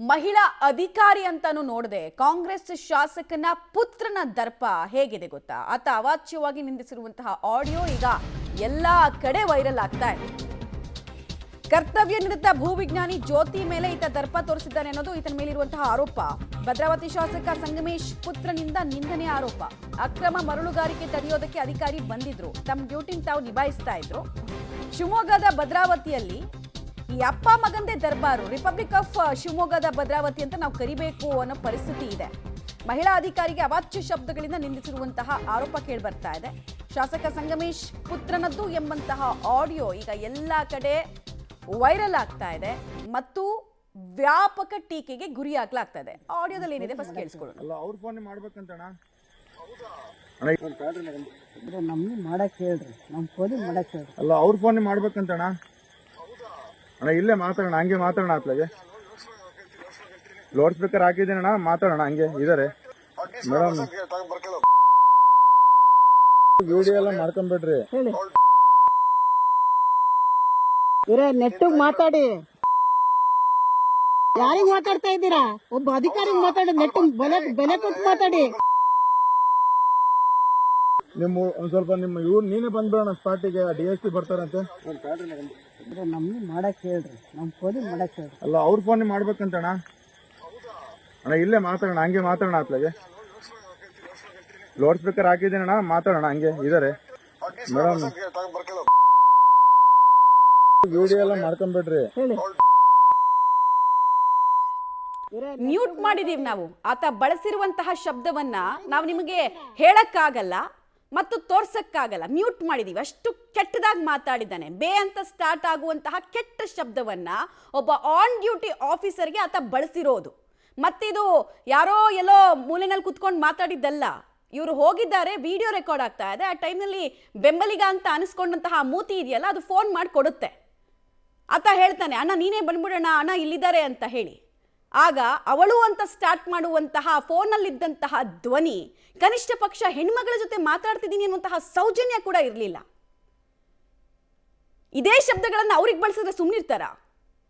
ಮಹಿಳಾ ಅಧಿಕಾರಿ ಅಂತಾನು ನೋಡದೆ ಕಾಂಗ್ರೆಸ್ ಶಾಸಕನ ಪುತ್ರನ ದರ್ಪ ಹೇಗಿದೆ ಗೊತ್ತಾ? ಆತ ಅವಾಚ್ಯವಾಗಿ ನಿಂದಿಸಿರುವಂತಹ ಆಡಿಯೋ ಈಗ ಎಲ್ಲಾ ಕಡೆ ವೈರಲ್ ಆಗ್ತಾ ಇದೆ. ಕರ್ತವ್ಯ ನಿರತ ಭೂವಿಜ್ಞಾನಿ ಜ್ಯೋತಿ ಮೇಲೆ ಈತ ದರ್ಪ ತೋರಿಸಿದ್ದಾನೆ ಅನ್ನೋದು ಈತನ ಮೇಲಿರುವಂತಹ ಆರೋಪ. ಭದ್ರಾವತಿ ಶಾಸಕ ಸಂಗಮೇಶ್ ಪುತ್ರನಿಂದ ನಿಂದನೆ ಆರೋಪ. ಅಕ್ರಮ ಮರಳುಗಾರಿಕೆ ತಡೆಯೋದಕ್ಕೆ ಅಧಿಕಾರಿ ಬಂದಿದ್ರು, ತಮ್ಮ ಡ್ಯೂಟಿನ ತಾವು ನಿಭಾಯಿಸ್ತಾ ಇದ್ರು. ಶಿವಮೊಗ್ಗದ ಭದ್ರಾವತಿಯಲ್ಲಿ ಈ ಅಪ್ಪ ಮಗಂದೇ ದರ್ಬಾರು, ರಿಪಬ್ಲಿಕ್ ಆಫ್ ಶಿವಮೊಗ್ಗದ ಭದ್ರಾವತಿ ಅಂತ ನಾವು ಕರಿಬೇಕು ಅನ್ನೋ ಪರಿಸ್ಥಿತಿ ಇದೆ. ಮಹಿಳಾ ಅಧಿಕಾರಿಗೆ ಅವಾಚ್ಯ ಶಬ್ದಗಳಿಂದ ನಿಂದಿಸಿರುವಂತಹ ಆರೋಪ ಕೇಳಿ ಬರ್ತಾ ಇದೆ. ಶಾಸಕ ಸಂಗಮೇಶ್ ಪುತ್ರನದ್ದು ಎಂಬಂತಹ ಆಡಿಯೋ ಈಗ ಎಲ್ಲ ಕಡೆ ವೈರಲ್ ಆಗ್ತಾ ಇದೆ ಮತ್ತು ವ್ಯಾಪಕ ಟೀಕೆಗೆ ಗುರಿಯಾಗ್ಲಾಗ್ತಾ ಇದೆ. ಆಡಿಯೋದಲ್ಲಿ ಏನಿದೆ ಫಸ್ಟ್ ಕೇಳಿಸ್ಕೊಳ್ಳೋಣ. ಅಲ್ಲ ಅವ್ರ ಫೋನ್ ಮಾಡ್ಬೇಕಂತಣ್ಣ, ನಮ್ಗೆ ಮಾಡಕ್ ಹೇಳ್ರಿ, ನಮ್ಮ ಫೋನ್ ಮಾಡಕ್ ಹೇಳ್ರಿ. ಅಲ್ಲ ಅವ್ರ ಫೋನ್ ಮಾಡ್ಬೇಕಂತಣ್ಣ ಅಣ್ಣ, ಇಲ್ಲೇ ಮಾತಾಡೋಣ, ಹಂಗೆ ಮಾತಾಡೋಣ. ಅತ್ಲಾಗೆ ಲೌಡ್ ಸ್ಪೀಕರ್ ಹಾಕಿದ್ದೀನಣ್ಣ, ಮಾತಾಡೋಣ ಹಂಗೆ ಇದಾರೆ. ಮೇಡಮ್ ವಿಡಿಯೋ ಎಲ್ಲ ಮಾಡ್ಕೊಂಡ್ಬಿಡ್ರಿ. ಹೇಳಿ ಇರೇ, ನೆಟ್ಟಿಗೆ ಮಾತಾಡಿ. ಯಾರಿಗೆ ಮಾತಾಡ್ತಾ ಇದ್ದೀರಾ? ಒಬ್ಬ ಅಧಿಕಾರಿಗೆ ಮಾತಾಡಿ, ನೆಟ್ಟಿಗೆ ಬೆಲೆ ಕೊಟ್ಟು ಮಾತಾಡಿ. ನಿಮ್ಮ ಒಂದ್ ಸ್ವಲ್ಪ ನಿಮ್ಮ ಇವ್ರು ನೀನೇ ಬಂದ್ಬಿಡೋಣ ಸ್ಪಾಟಿಗೆ, DSP ಬರ್ತಾರಂತೆ. ನಮ್ಗೆ ಮಾಡಕ್ ಹೇಳ್ರಿ, ನಮ್ಮ ಫೋನ್ ಮಾಡಕ್ ಹೇಳ್ರಿ. ಅಲ್ಲ ಅವ್ರ ಫೋನ್ ಮಾಡ್ಬೇಕಂತಣ್ಣ ಅಣ್ಣ, ಇಲ್ಲೇ ಮಾತಾಡೋಣ, ಹಂಗೆ ಮಾತಾಡೋಣ. ಅತ್ಲಾಗೆ ಲೌಡ್ ಸ್ಪೀಕರ್ ಹಾಕಿದ್ದೀನಣ್ಣ, ಮಾತಾಡೋಣ ಹಂಗೆ ಇದಾರೆ. ಮೇಡಮ್ ವಿಡಿಯೋ ಎಲ್ಲ ಮಾಡ್ಕೊಂಡ್ಬಿಡ್ರಿ. ಹೇಳಿ ಮ್ಯೂಟ್ ಮಾಡಿದೀವಿ ನಾವು. ಆತ ಬಳಸಿರುವಂತಹ ಶಬ್ದವನ್ನ ನಾವು ನಿಮಗೆ ಹೇಳಕ್ಕಾಗಲ್ಲ ಮತ್ತು ತೋರ್ಸಕ್ಕಾಗಲ್ಲ. ಮ್ಯೂಟ್ ಮಾಡಿದೀವಿ. ಅಷ್ಟು ಕೆಟ್ಟದಾಗಿ ಮಾತಾಡಿದ್ದಾನೆ. ಬೇ ಅಂತ ಸ್ಟಾರ್ಟ್ ಆಗುವಂತಹ ಕೆಟ್ಟ ಶಬ್ದವನ್ನ ಒಬ್ಬ ಆನ್ ಡ್ಯೂಟಿ ಆಫೀಸರ್ಗೆ ಆತ ಬಳಸಿರೋದು. ಮತ್ತಿದು ಯಾರೋ ಎಲ್ಲೋ ಮೂಲೆನಲ್ಲಿ ಕುತ್ಕೊಂಡು ಮಾತಾಡಿದ್ದಲ್ಲ. ಇವರು ಹೋಗಿದ್ದಾರೆ, ವಿಡಿಯೋ ರೆಕಾರ್ಡ್ ಆಗ್ತಾ ಇದೆ. ಆ ಟೈಮ್ನಲ್ಲಿ ಬೆಂಬಲಿಗ ಅಂತ ಅನಿಸ್ಕೊಂಡಂತಹ ಮೂತಿ ಇದೆಯಲ್ಲ, ಅದು ಫೋನ್ ಮಾಡಿ ಕೊಡುತ್ತೆ. ಆತ ಹೇಳ್ತಾನೆ, ಅಣ್ಣ ನೀನೇ ಬಂದ್ಬಿಡೋಣ, ಅಣ್ಣ ಇಲ್ಲಿದ್ದಾರೆ ಅಂತ ಹೇಳಿ. ಆಗ ಅವಳು ಅಂತ ಸ್ಟಾರ್ಟ್ ಮಾಡುವಂತಹ ಫೋನಲ್ಲಿದ್ದಂತಹ ಧ್ವನಿ ಕನಿಷ್ಠ ಪಕ್ಷ ಹೆಣ್ಮಗಳ ಜೊತೆ ಮಾತಾಡ್ತಿದ್ದೀನಿ ಅನ್ನುವಂತಹ ಸೌಜನ್ಯ ಕೂಡ ಇರಲಿಲ್ಲ. ಇದೇ ಶಬ್ದಗಳನ್ನು ಅವ್ರಿಗೆ ಬಳಸಿದ್ರೆ ಸುಮ್ಮನಿರ್ತಾರ?